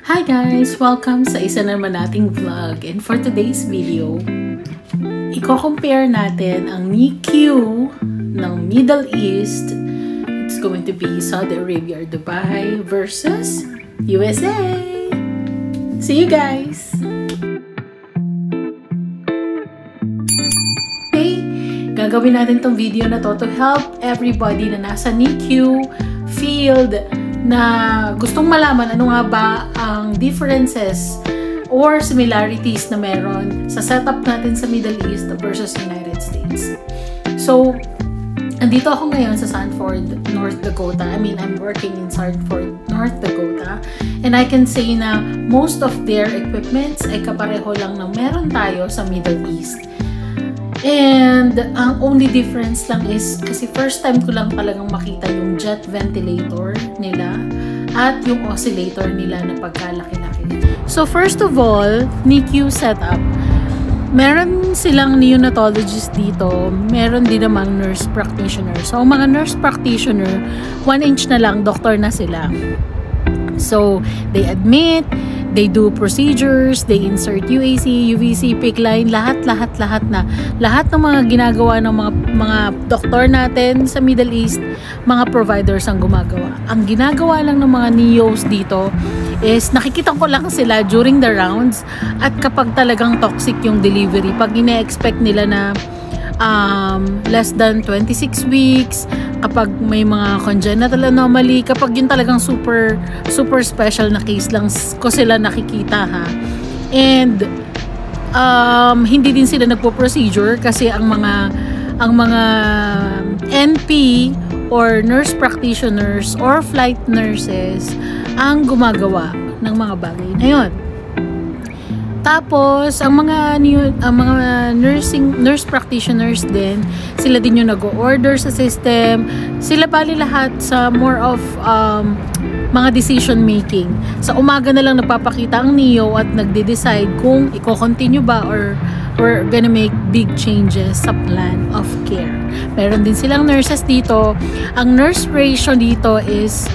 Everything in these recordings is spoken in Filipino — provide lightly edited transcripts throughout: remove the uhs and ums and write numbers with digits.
Hi guys! Welcome sa isa naman nating vlog. And for today's video, i-compare natin ang NICU ng Middle East. It's going to be Saudi Arabia or Dubai versus USA. See you guys! Okay, gagawin natin tong video na to help everybody na nasa NICU field na gustong malaman ano nga ba ang differences or similarities na meron sa setup natin sa Middle East versus United States. So, andito ako ngayon sa Sanford, North Dakota. I'm working in Sanford, North Dakota. And I can say na most of their equipments ay kapareho lang na meron tayo sa Middle East. And ang only difference lang is kasi first time ko lang talagang makita yung jet ventilator nila at yung oscillator nila na pagkalaki-laki. So first of all, NICU setup. Meron silang neonatologist dito, meron din namang nurse practitioner. So mga nurse practitioner, 1 inch na lang, doktor na sila. So they admit, they do procedures, they insert UAC, UVC, PICC line, lahat ng mga ginagawa ng mga doktor natin sa Middle East, mga providers ang gumagawa. Ang ginagawa lang ng mga NEOs dito is nakikita ko lang sila during the rounds at kapag talagang toxic yung delivery, pag ine-expect nila na less than 26 weeks, kapag may mga congenital anomaly, kapag yun talagang super special na case lang ko sila nakikita ha. And hindi din sila nagpo-procedure kasi ang mga NP or nurse practitioners or flight nurses ang gumagawa ng mga bagay na yun. Tapos, ang mga nurse practitioners din, sila din yung nag-order sa system. Sila bali lahat sa more of mga decision making. Sa umaga na lang nagpapakita ang NEO at nagde-decide kung i-continue ba or we're gonna make big changes sa plan of care. Meron din silang nurses dito. Ang nurse ratio dito is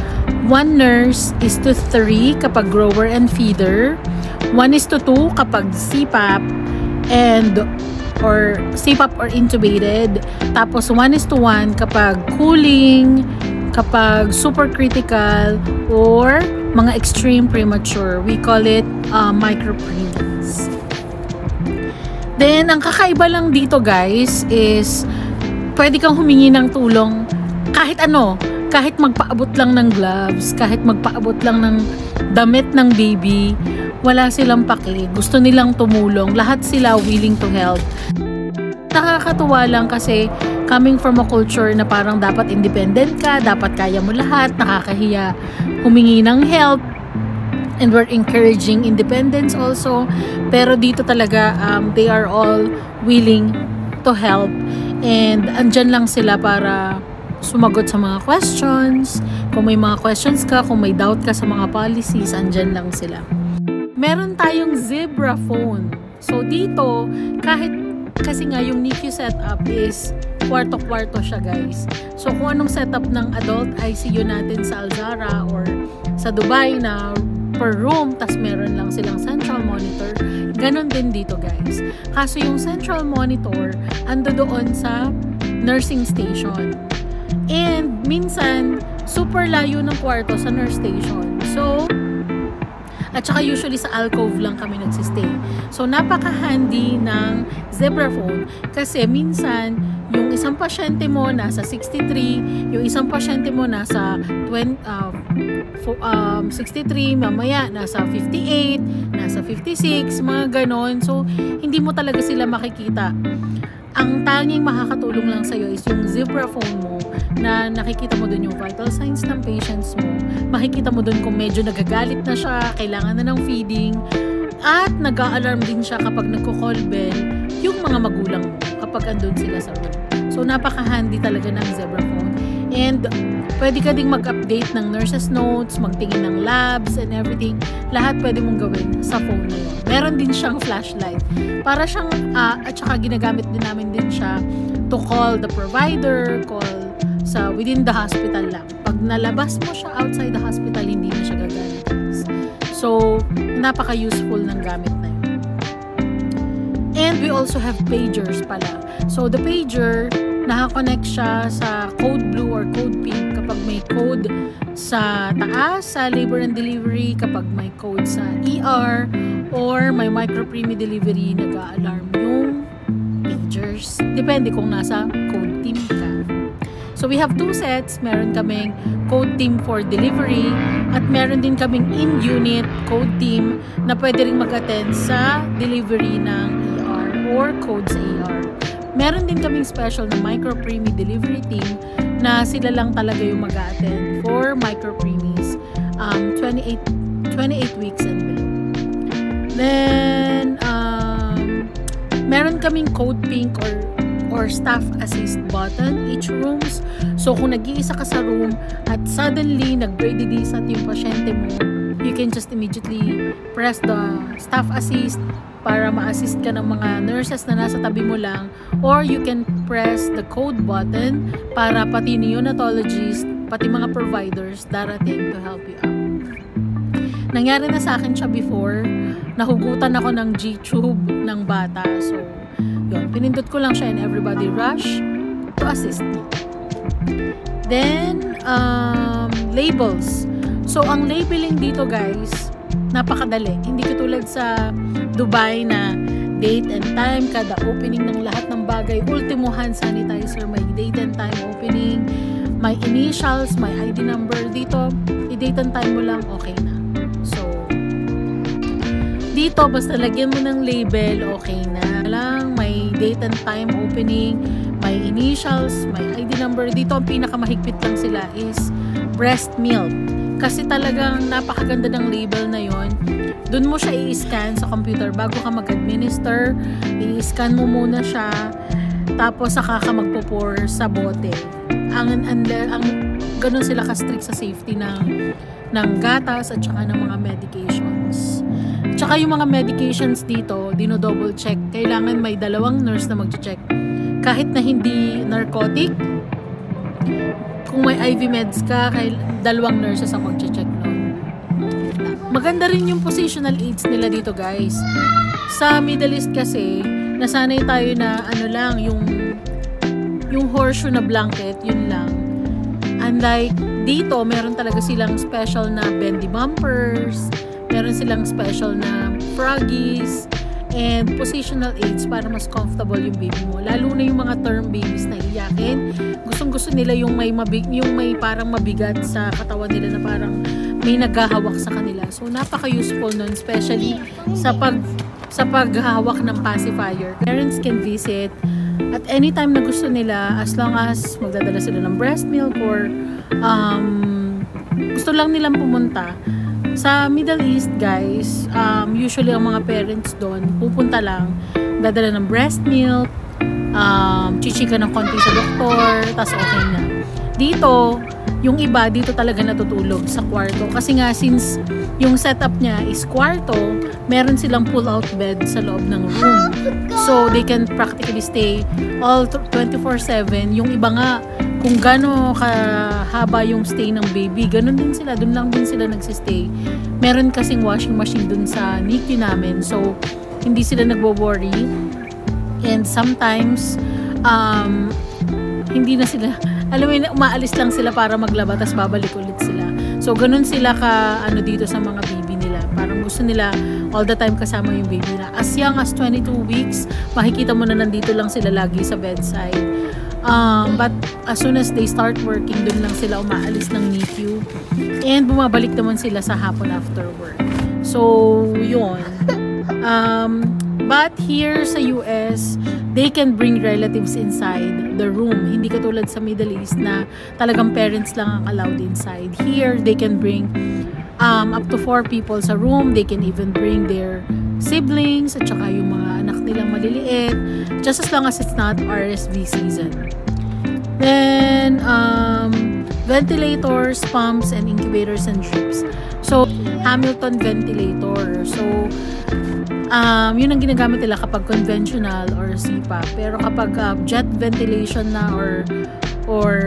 1 nurse is to 3 kapag grower and feeder. 1:2 kapag CPAP or intubated. Tapos 1:1 kapag cooling, kapag super critical, or mga extreme premature. We call it micropreems. Then, ang kakaiba lang dito guys is pwede kang humingi ng tulong kahit ano. Kahit magpaabot lang ng gloves, kahit magpaabot lang ng damit ng baby, wala silang paki. Gusto nilang tumulong. Lahat sila willing to help. Nakakatuwa lang kasi coming from a culture na parang dapat independent ka, dapat kaya mo lahat, nakakahiya humingi ng help. And we're encouraging independence also. Pero dito talaga, they are all willing to help. And andyan lang sila para sumagot sa mga questions. Kung may mga questions ka, kung may doubt ka sa mga policies, andyan lang sila. Meron tayong Zebra phone. So dito, kasi nga yung NICU setup is kwarto-kwarto siya guys. So kung anong setup ng adult ICU natin sa Al-Zahra or sa Dubai na per room, tas meron lang silang central monitor, ganon din dito guys. Kaso yung central monitor, ando doon sa nursing station. And minsan, super layo ng kwarto sa nurse station. So, at saka usually sa alcove lang kami nagsistay. So, napaka-handy ng Zebra phone kasi minsan, yung isang pasyente mo nasa 63, yung isang pasyente mo nasa 63, mamaya nasa 58, nasa 56, mga ganon. So, hindi mo talaga sila makikita. Ang tanging makakatulong lang sa'yo is yung Zebra phone mo na nakikita mo dun yung vital signs ng patients mo. Makikita mo dun kung medyo nagagalit na siya, kailangan na ng feeding, at nag-a-alarm din siya kapag nagko-call bell yung mga magulang mo kapag andun sila sa room. So, napaka-handy talaga ng Zebra phone. And pwede ka ding mag-update ng nurses notes, magtingin ng labs and everything. Lahat pwede mong gawin sa phone na yun. Meron din siyang flashlight. Para siyang, at saka ginagamit din namin din siya to call the provider, call sa within the hospital lang. Pag nalabas mo siya outside the hospital, hindi na siya gagana. So, napaka-useful ng gamit na yun. And we also have pagers pala. So, the pager, nakakonect siya sa code blue or code pink kapag may code sa taas, sa labor and delivery, kapag may code sa ER, or may micro-preemie delivery, nag-a-alarm yung pagers. Depende kung nasa code team ka. So, we have 2 sets. Meron kaming code team for delivery at meron din kaming in-unit code team na pwede rin mag-attend sa delivery ng ER or code sa ER. Meron din kaming special na micro-preemie delivery team na sila lang talaga yung mag-attend for micro-preemies 28 weeks and below. Then, meron kaming code pink or staff assist button each rooms. So, kung nag-iisa ka sa room at suddenly nag-bradydisat yung pasyente mo, you can just immediately press the staff assist para ma-assist ka ng mga nurses na nasa tabi mo lang, or you can press the code button para pati neonatologist, pati mga providers darating to help you out. Nangyari na sa akin siya before, nahugutan ako ng G-tube ng bata. So, yun, pinindot ko lang siya and everybody rush to assist me. Then, labels. So, ang labeling dito guys, napakadali. Hindi katulad sa Dubai na date and time, kada opening ng lahat ng bagay, ultimo hand sanitizer, may date and time opening, may initials, may ID number. Dito, i-date and time mo lang, okay na. So, dito, basta lagyan mo ng label, okay na lang. May date and time opening, may initials, may ID number. Dito, ang pinakamahigpit lang sila is breast milk. Kasi talagang napakaganda ng label na yon. Doon mo siya i-scan sa computer bago ka mag-administer. I-scan mo muna siya, tapos saka ka magpo-pour sa bote. Ganun sila ka-strict sa safety ng gatas at saka ng mga medications. Tsaka yung mga medications dito, dino-double check. Kailangan may 2 nurse na mag-check. Kahit na hindi narcotic, kung may IV meds ka, 2 nurses ang mag-check nun. Maganda rin yung positional aids nila dito guys. Sa Middle East kasi, nasanay tayo na ano lang, yung horseshoe na blanket, yun lang. Unlike dito, meron talaga silang special na bendy bumpers, meron silang special na froggies, and positional aids para mas comfortable yung baby mo. Lalo na yung mga term babies na iyakin. Gustong-gusto nila yung may parang mabigat sa katawan nila na parang may naghahawak sa kanila. So, napaka-useful nun, especially sa paghahawak ng pacifier. Parents can visit at anytime na gusto nila, as long as magdadala sila ng breast milk or gusto lang nilang pumunta. Sa Middle East guys, usually ang mga parents doon pupunta lang, dadala ng breast milk, chichika ng konti sa doktor, tas okay na. Dito, yung iba dito talaga natutulog sa kwarto kasi nga since yung setup niya is kwarto, meron silang pull-out bed sa loob ng room. So, they can practically stay all 24/7. Yung iba nga, kung gano'n kahaba yung stay ng baby, ganun din sila. Doon lang din sila nagsistay. Meron kasing washing machine dun sa NICU namin. So, hindi sila nagwo-worry. And sometimes, hindi na sila, alam mo yun, umaalis lang sila para maglaba, tas babalik ulit sila. So, ganun sila dito sa mga baby nila. Parang gusto nila all the time kasama yung baby nila. As young as 22 weeks, makikita mo na nandito lang sila lagi sa bedside. But as soon as they start working, dun lang sila umaalis ng NICU. And bumabalik naman sila sa hapon after work. So, yun. But here sa US, they can bring relatives inside the room. Hindi katulad sa Middle East na talagang parents lang ang allowed inside. Here, they can bring up to 4 people sa room. They can even bring their siblings at saka yung mga anak nilang maliliit, just as long as it's not RSV season. Then, ventilators, pumps, and incubators and drips. So, Hamilton ventilator. So, yun ang ginagamit nila kapag conventional or CPAP. Pero kapag jet ventilation na or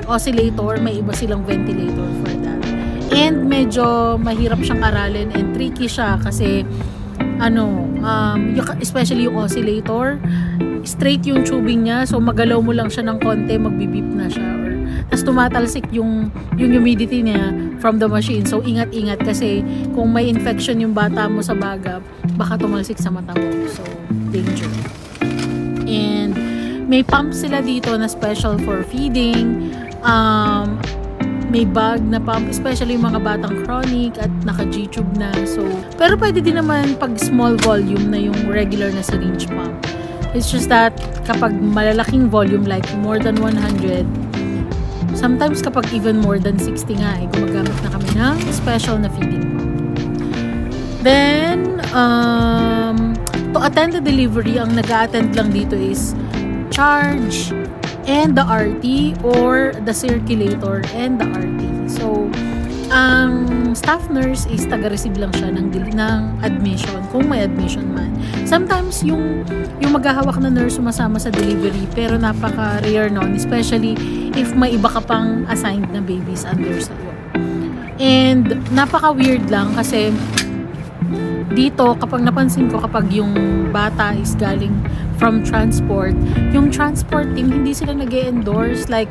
oscillator, may iba silang ventilator for that. And medyo mahirap siyang aralin and tricky siya kasi especially yung oscillator, straight yung tubing niya, so magalaw mo lang siya ng konti, magbibip na siya, tapos tumatalsik yung humidity niya from the machine. So ingat-ingat kasi kung may infection yung bata mo sa baga, baka tumalsik sa mata mo, so danger. And may pump sila dito na special for feeding. May bag na pump, especially yung mga batang chronic at naka-G-tube na. So, pero pwede din naman pag small volume na yung regular na syringe pump. It's just that kapag malalaking volume like more than 100, sometimes kapag even more than 60 nga, gumagamit na kami ng special na feeding pump. Then, to attend the delivery, ang nag-a-attend lang dito is charge and the RT or the circulator and the RT. So, ang staff nurse is taga-receive lang siya ng admission, kung may admission man. Sometimes, yung maghahawak na nurse sumasama sa delivery, pero napaka-rare nun, especially if may iba ka pang assigned na babies under sa'yo. And, napaka-weird lang kasi dito, kapag napansin ko, kapag yung bata is galing from transport, yung transport team, hindi sila nag-e-endorse like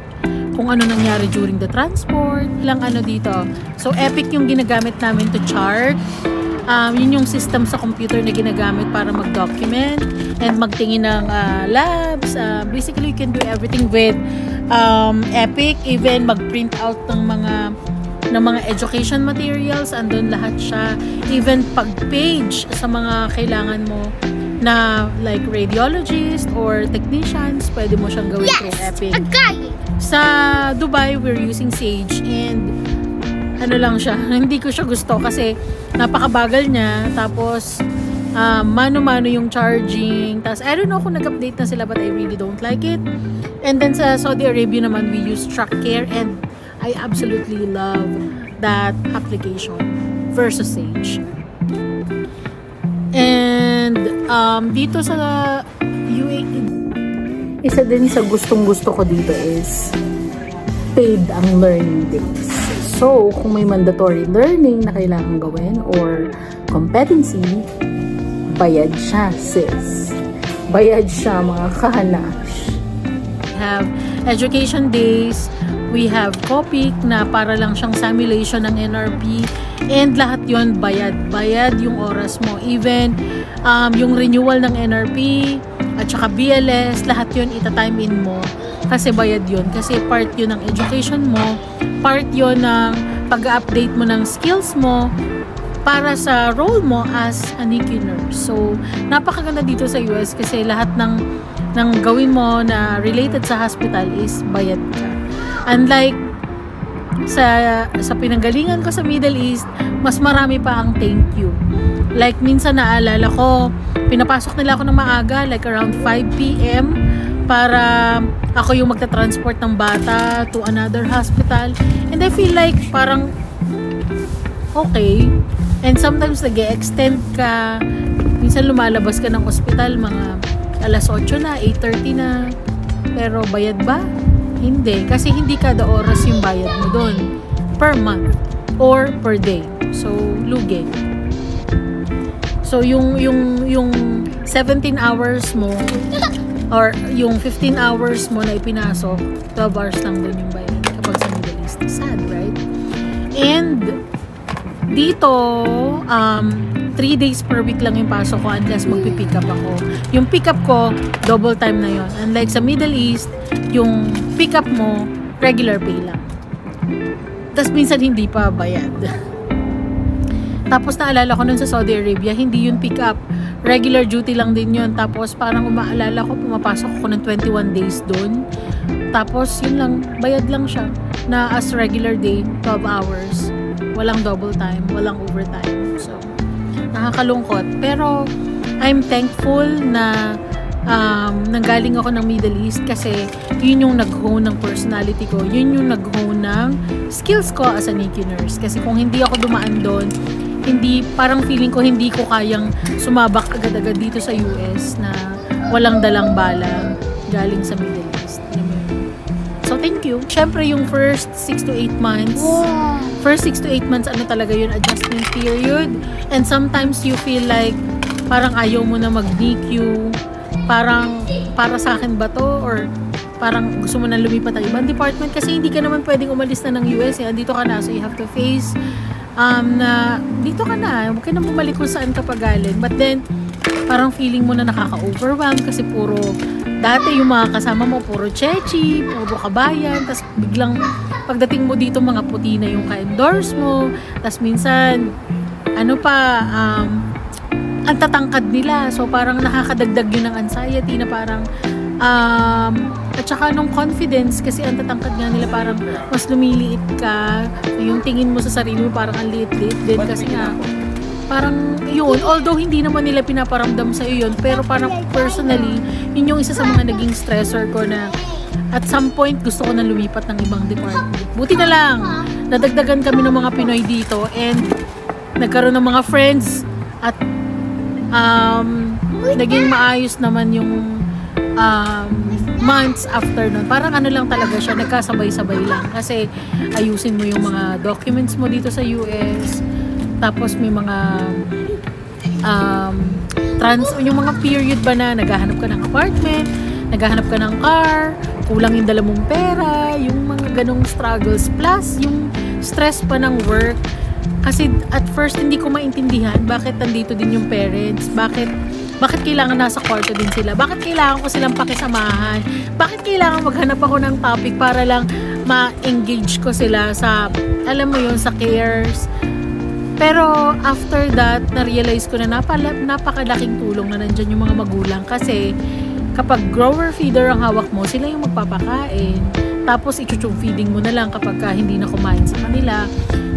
kung ano nangyari during the transport, lang dito. So, Epic yung ginagamit namin to chart. Yun yung system sa computer na ginagamit para mag-document and magtingin ng labs. Basically, you can do everything with Epic, even mag-print out ng mga education materials, andun lahat siya. Even pag-page sa mga kailangan mo na like radiologist or technicians, pwede mo siyang gawin through Epic. Sa Dubai, we're using Sage and lang siya, hindi ko siya gusto kasi napakabagal niya, tapos mano-mano yung charging, tapos I don't know kung nag-update na sila but I really don't like it. And then sa Saudi Arabia naman, we use TrackCare and I absolutely love that application versus Sage. And dito sa UAE, isa din sa gustong-gusto ko dito is paid ang learning days. So, kung may mandatory learning na kailangan gawin or competency, bayad siya, sis. Bayad siya, mga kahanash. We have education days, we have COPIC na para lang siyang simulation ng NRP, and lahat yon bayad. Bayad yung oras mo. Even yung renewal ng NRP at saka BLS, lahat yon ita-time in mo kasi bayad yon. Kasi part yon ng education mo, part yon ng pag-update mo ng skills mo para sa role mo as a NICU nurse. So, napakaganda dito sa US kasi lahat ng gawin mo na related sa hospital is bayad ka. Unlike sa pinanggalingan ko sa Middle East, mas marami pa ang thank you. Like, minsan naalala ko, pinapasok nila ako ng maaga, like around 5 p.m. para ako yung magta-transport ng bata to another hospital. And I feel like parang okay. And sometimes nag-e-extend ka. Minsan lumalabas ka ng ospital, mga alas 8 na, 8:30 na. Pero bayad ba? Hindi. Kasi hindi kada oras yung bayad mo doon. Per month. Or per day. So, lugi. So, yung 17 hours mo or yung 15 hours mo na ipinasok, 12 hours lang doon yung bayad kapag sa Middle East. Sad, right? And dito, 3 days per week lang yung pasok ko unless magpipick up ako. Yung pick up ko, double time na yon. Unlike sa Middle East, yung pick up mo, regular pay lang. Tapos minsan hindi pa bayad. Tapos naalala ko nun sa Saudi Arabia, hindi yun pick up. Regular duty lang din yun. Tapos parang umaalala ko, pumapasok ako ng 21 days doon. Tapos yun lang, bayad lang siya. Na as regular day, 12 hours. Walang double time, walang overtime. So, nakakalungkot. Pero, I'm thankful na nanggaling ako ng Middle East kasi yun yung nag-hone ng personality ko. Yun yung nag-hone ng skills ko as a NICU nurse. Kasi kung hindi ako dumaan doon, parang feeling ko hindi ko kayang sumabak agad-agad dito sa US na walang dalang bala galing sa Middle East. So, thank you. Syempre, yung first 6 to 8 months, ano talaga yun, adjustment period. And sometimes you feel like, parang ayaw mo na mag-NICU, parang, para sa akin ba to? Or, parang gusto mo na lumipat ng ibang department kasi hindi ka naman pwedeng umalis na ng US. Andito ka na, so you have to face, na, dito ka na, huwag ka na bumalik kung saan ka pagaling. But then, parang feeling mo na nakaka-overwhelm kasi puro, dati yung mga kasama mo, puro chechi, puro kabayan, tas biglang, pagdating mo dito, mga puti na yung ka-endorse mo, tas minsan, ano pa, ang tatangkad nila, so parang nakakadagdag yun ng anxiety na parang, at saka nung confidence, kasi ang tatangkad nga nila parang mas lumiliit ka, yung tingin mo sa sarili mo parang ang liit-liit din kasi nga, parang yun, although hindi naman nila pinaparamdam sa iyo yun, pero parang personally, yun yung isa sa mga naging stressor ko na at some point gusto ko na lumipat ng ibang department. Buti na lang, nadagdagan kami ng mga Pinoy dito and nagkaroon ng mga friends at naging maayos naman yung months after nun. Parang ano lang talaga siya, nagkasabay-sabay lang kasi ayusin mo yung mga documents mo dito sa US. Tapos may mga yung mga period ba na naghahanap ka ng apartment, naghahanap ka ng car, kulang yung dala mong pera, yung mga ganong struggles, plus yung stress pa ng work. Kasi at first hindi ko maintindihan bakit nandito din yung parents, bakit kailangan nasa kwarto din sila, bakit kailangan ko silang pakisamahan, bakit kailangan maghanap ako ng topic para lang ma-engage ko sila sa, alam mo yun, sa cares. Pero after that, na-realize ko na napakalaking tulong na nandyan yung mga magulang kasi kapag grower feeder ang hawak mo, sila yung magpapakain. Tapos i-tube feeding mo na lang kapag hindi na kumain sa kanila.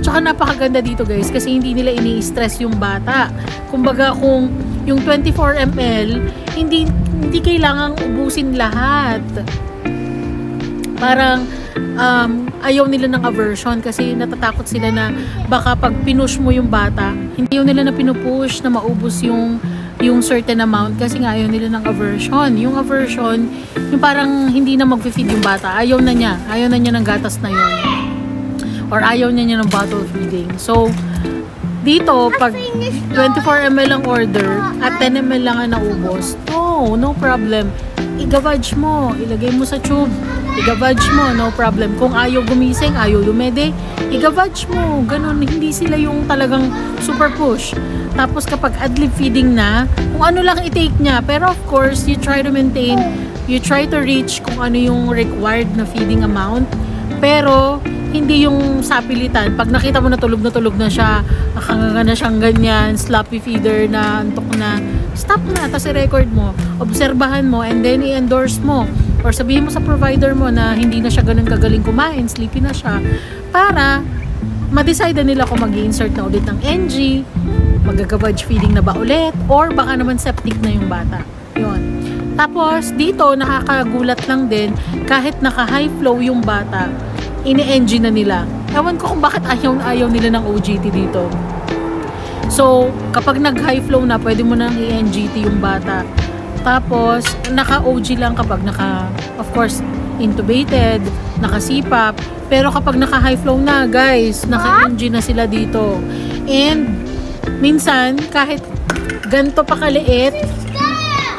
Tsaka napakaganda dito guys kasi hindi nila ini-stress yung bata. Kumbaga kung yung 24 ml, hindi kailangang ubusin lahat. Parang ayaw nila ng aversion kasi natatakot sila na baka pag pinush mo yung bata, hindi yun nila na pinupush na maubos yung certain amount kasi nga ayaw nila ng aversion. Yung aversion, yung parang hindi na mag-feed yung bata. Ayaw na niya ng gatas na yun. Or ayaw niya ng bottle feeding. So, dito, pag 24 ml ang order at 10 ml lang ang naubos, no problem. Igavage mo, ilagay mo sa tube, igavage mo, no problem. Kung ayaw gumising, ayaw lumede, igavage mo, ganun. Hindi sila yung talagang super push. Tapos kapag ad-lib feeding na, kung ano lang i-take niya. Pero of course, you try to maintain, you try to reach kung ano yung required na feeding amount. Pero, hindi yung sapilitan. Pag nakita mo na tulog na siya, nakanganga na siyang ganyan, sloppy feeder na, antok na, stop na, tapos i-record mo, obserbahan mo, and then i-endorse mo. Or sabihin mo sa provider mo na hindi na siya ganun kagaling kumain, sleepy na siya, para ma-decide nila kung mag-i-insert na ulit ng NG, mag-gavage feeding na ba ulit, or baka naman septic na yung bata. Yun. Tapos, dito, nakakagulat lang din, kahit naka-high flow yung bata, ini-NG na nila. Ewan ko kung bakit ayaw nila ng OGT dito. So, kapag nag-high flow na, pwede mo nang i-NGT yung bata. Tapos, naka-OG lang kapag of course, intubated, naka-CPAP. Pero kapag naka-high flow na, guys, naka-NG na sila dito. And, minsan, kahit ganito pa kaliit,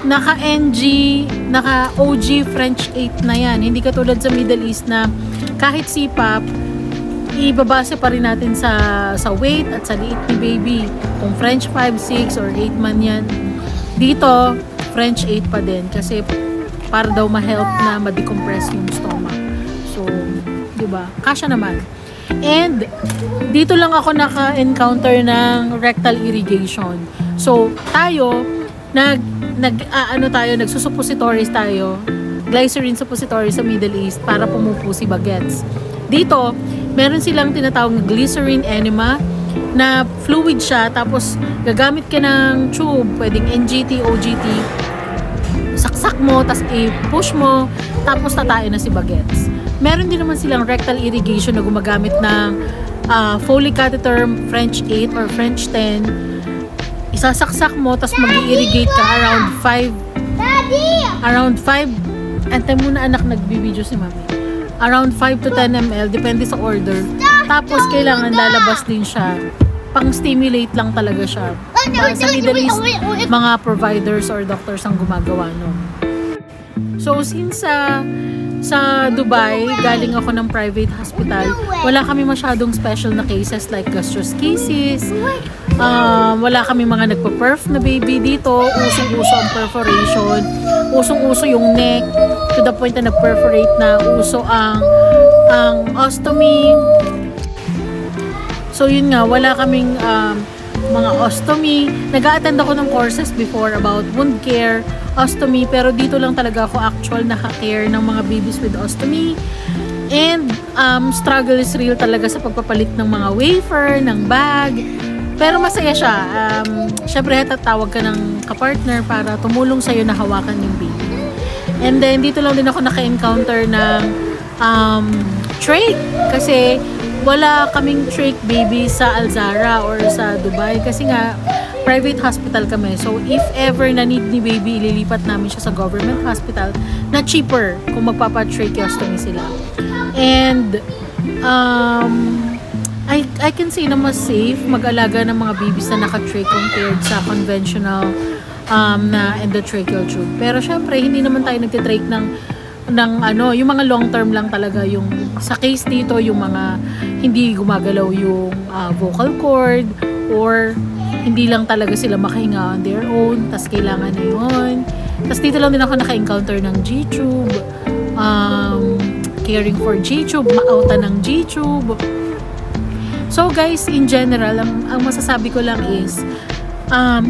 naka-NG, naka-OG French 8 na yan. Hindi katulad sa Middle East na kahit CPAP, ibabase pa rin natin sa weight at sa liit ni baby. Kung French 5, 6, or 8 man yan. Dito, French 8 pa din. Kasi para daw ma-help na ma-decompress yung stomach. So, diba? Kasya naman. And, dito lang ako naka-encounter ng rectal irrigation. So, tayo, nagsusupositories tayo, glycerin suppository sa Middle East para pumupo si bagets. Dito, meron silang tinatawag na glycerin enema na fluid siya, tapos gagamit ka ng tube, pwedeng NGT, OGT, saksak mo, tapos i-push mo, tapos tatain na si bagets. Meron din naman silang rectal irrigation na gumagamit ng Foley catheter French 8 or French 10. Isasaksak mo, tapos mag-irrigate ka around 5. Antay muna anak, nagbibideo si mami. around 5 to 10 ml, depende sa order. Tapos, kailangan lalabas din siya. Pang-stimulate lang talaga siya. Sa Middle East, mga providers or doctors ang gumagawa nun. So, since sa Dubai, galing ako ng private hospital, wala kami masyadong special na cases like gastroschisis. Wala kami mga nagpa-perf na baby dito. Usong-uso ang perforation. Usong-uso yung neck to the point na nag-perforate na. Uso ang ostomy. So yun nga, wala kaming mga ostomy. Nag-a-attend ako ng courses before about wound care, ostomy, pero dito lang talaga ako actual naka-care ng mga babies with ostomy. And struggle is real talaga sa pagpapalit ng mga wafer, ng bag. Pero masaya siya. Syempre, tatawag ka ng kapartner para tumulong sa'yo na hawakan yung baby. And then, dito lang din ako naka-encounter ng trach. Kasi, wala kaming trach baby sa Alzara or sa Dubai. Kasi nga, private hospital kami. So, if ever na need ni baby, ililipat namin siya sa government hospital na cheaper kung magpapa-tracheostomy sila. And, I can say na mas safe mag-alaga ng mga babies na naka-trach compared sa conventional na endotracheal tube. Pero syempre, hindi naman tayo nagtitrach ng yung mga long term lang talaga yung sa case dito, yung mga hindi gumagalaw yung vocal cord or hindi lang talaga sila makahinga on their own, tas kailangan na yun. Tas dito lang din ako naka-encounter ng G-tube, caring for G-tube, maautan ng G-tube. So guys, in general, ang masasabi ko lang is,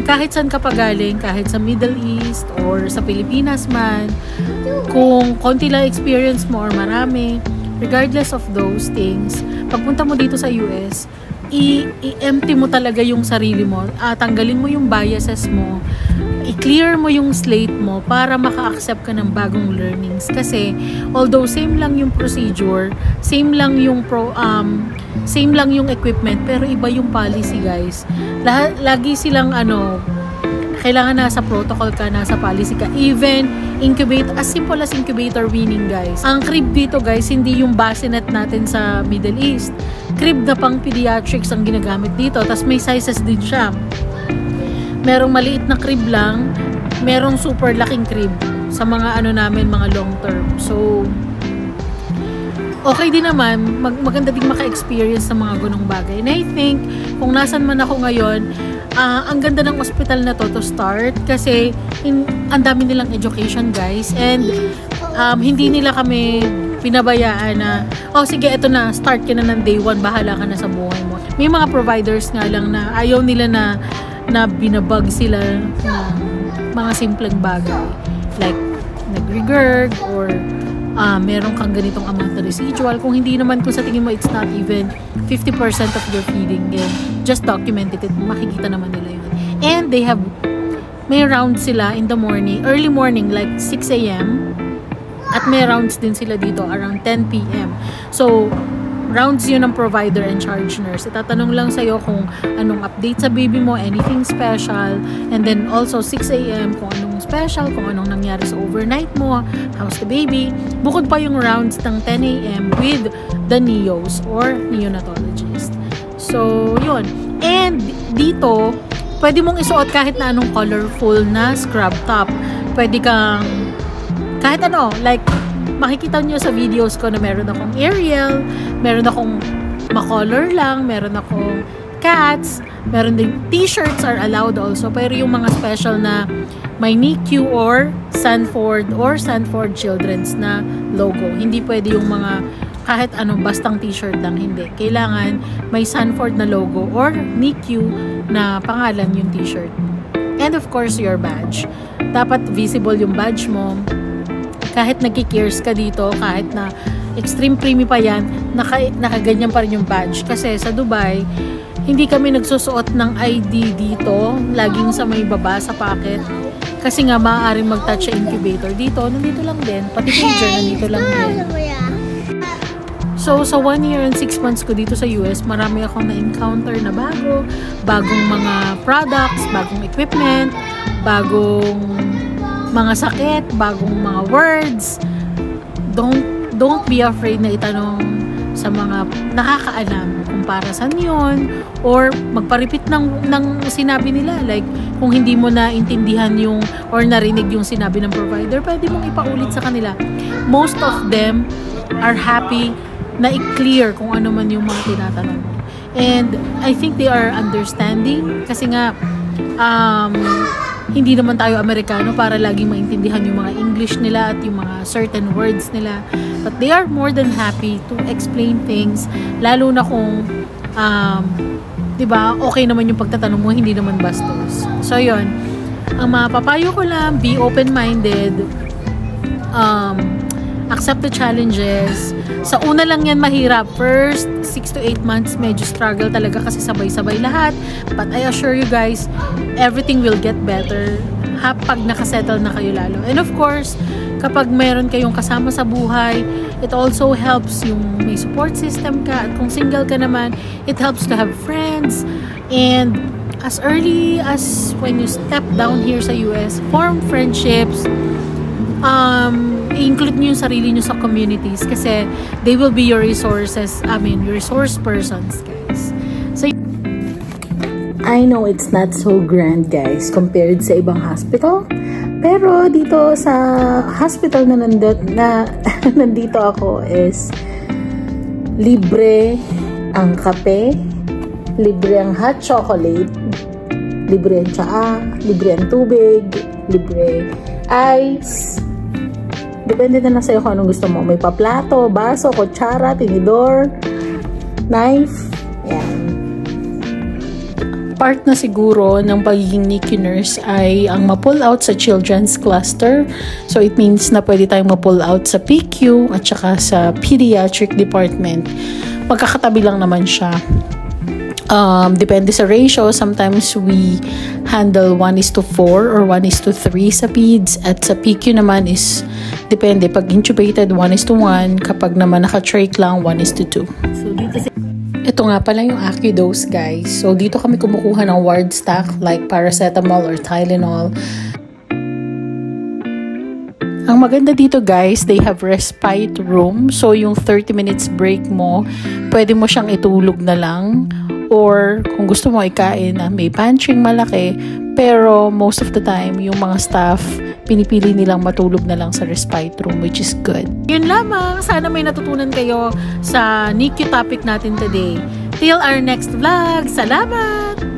kahit saan ka pa galing, kahit sa Middle East or sa Pilipinas man, kung konti lang experience mo or marami, regardless of those things, pagpunta mo dito sa US, i-empty mo talaga yung sarili mo, tanggalin mo yung biases mo, i-clear mo yung slate mo para maka-accept ka ng bagong learnings. Kasi although same lang yung procedure, same lang yung equipment, pero iba yung policy, guys. Lagi silang kailangan nasa protocol ka, nasa policy ka. Even as simple as incubator weaning, guys. Ang crib dito, guys, hindi yung bassinet natin sa Middle East. Crib na pang pediatrics ang ginagamit dito. Tas may sizes din siya. Merong maliit na crib lang, merong super laking crib sa mga namin, mga long term. So, okay din naman, maganda din maka-experience ng mga ganong bagay. And I think, kung nasan man ako ngayon, ang ganda ng hospital na to start kasi ang dami nilang education, guys. And hindi nila kami pinabayaan na, sige, eto na, start ka na ng day 1, bahala ka na sa buhay mo. May mga providers nga lang na ayaw nila na binabag sila ng mga simpleng bagay. Like, nag-regurg or meron kang ganitong amount na residual. Kung hindi naman, kung sa tingin mo it's not even 50% of your feeding, then just document it. Makikita naman nila yun. And may rounds sila in the morning, early morning, like 6 a.m. At may rounds din sila dito around 10 p.m. So, rounds yun ng provider and charge nurse. Itatanong lang sa'yo kung anong update sa baby mo, anything special. And then also 6 a.m. kung anong special, kung anong nangyari sa overnight mo, how's the baby. Bukod pa yung rounds ng 10 a.m. with the neos or neonatologist. So, yun. And dito, pwede mong isuot kahit na anong colorful na scrub top. Pwede kang kahit like makikita nyo sa videos ko na meron akong Ariel, meron akong makolor lang, meron akong cats, meron din t-shirts are allowed also, pero yung mga special na may NICU or Sanford Children's na logo. Hindi pwede yung mga kahit bastang t-shirt lang, hindi. Kailangan may Sanford na logo or NICU na pangalan yung t-shirt. And of course, your badge. Dapat visible yung badge mo. Kahit nagki-cares ka dito, kahit na extreme preemie pa yan, nakaganyan pa rin yung badge. Kasi sa Dubai, hindi kami nagsusuot ng ID dito, laging sa may baba sa pocket. Kasi nga, maaaring mag-touch sa incubator dito. Nandito lang din. Pati pager, nandito lang din. So, sa 1 year and 6 months ko dito sa US, marami akong na-encounter na bagong mga products, bagong equipment, bagong mga sakit, bagong mga words. don't be afraid na itanong sa mga nakakaalam kung para saan yun, or magpa-repeat ng sinabi nila. Like, kung hindi mo na intindihan yung or narinig yung sinabi ng provider, pwede mong ipaulit sa kanila. Most of them are happy na i-clear kung ano man yung mga tinatanong mo. And I think they are understanding kasi nga hindi naman tayo Amerikano para laging maintindihan yung mga English nila at yung mga certain words nila. But they are more than happy to explain things, lalo na kung diba, okay naman yung pagtatanong mo, hindi naman bastos. So yun, ang mapapayo ko lang, be open-minded, accept the challenges. Sa una lang yan mahirap. First 6 to 8 months medyo struggle talaga kasi sabay-sabay lahat. But I assure you guys, everything will get better pag nakasettle na kayo lalo. And of course, kapag meron kayong kasama sa buhay, it also helps yung may support system ka. At kung single ka naman, it helps to have friends. And as early as when you step down here sa US, form friendships, i-include nyo yung sarili nyo sa communities kasi they will be your resources, resource persons, guys. So, I know it's not so grand, guys, compared sa ibang hospital. Pero dito sa hospital na nandito ako is libre ang kape, libre ang hot chocolate, libre ang tsaa, libre ang tubig, libre ice. Depende na lang sa'yo kung anong gusto mo. May paplato, baso, kutsara, tinidor, knife. Yan. Part na siguro ng pagiging NICU nurse ay ang ma-pull out sa children's cluster. So it means na pwede tayong ma-pull out sa PICU at saka sa pediatric department. Magkakatabi lang naman siya. Depende sa ratio. Sometimes we handle 1:4 or 1:3 sa peds, at sa PICU naman is depende. Pag intubated 1:1, kapag naman naka-trach lang 1:2. So dito ito nga pala yung AccuDose, guys. So dito kami kumukuha ng ward stock like paracetamol or Tylenol. Ang maganda dito, guys, they have respite room. So yung 30 minutes break mo, pwede mo siyang itulog na lang. Or kung gusto mo ikain, may pantry malaki. Pero most of the time, yung mga staff, pinipili nilang matulog na lang sa respite room, which is good. Yun lamang. Sana may natutunan kayo sa NICU topic natin today. Till our next vlog. Salamat!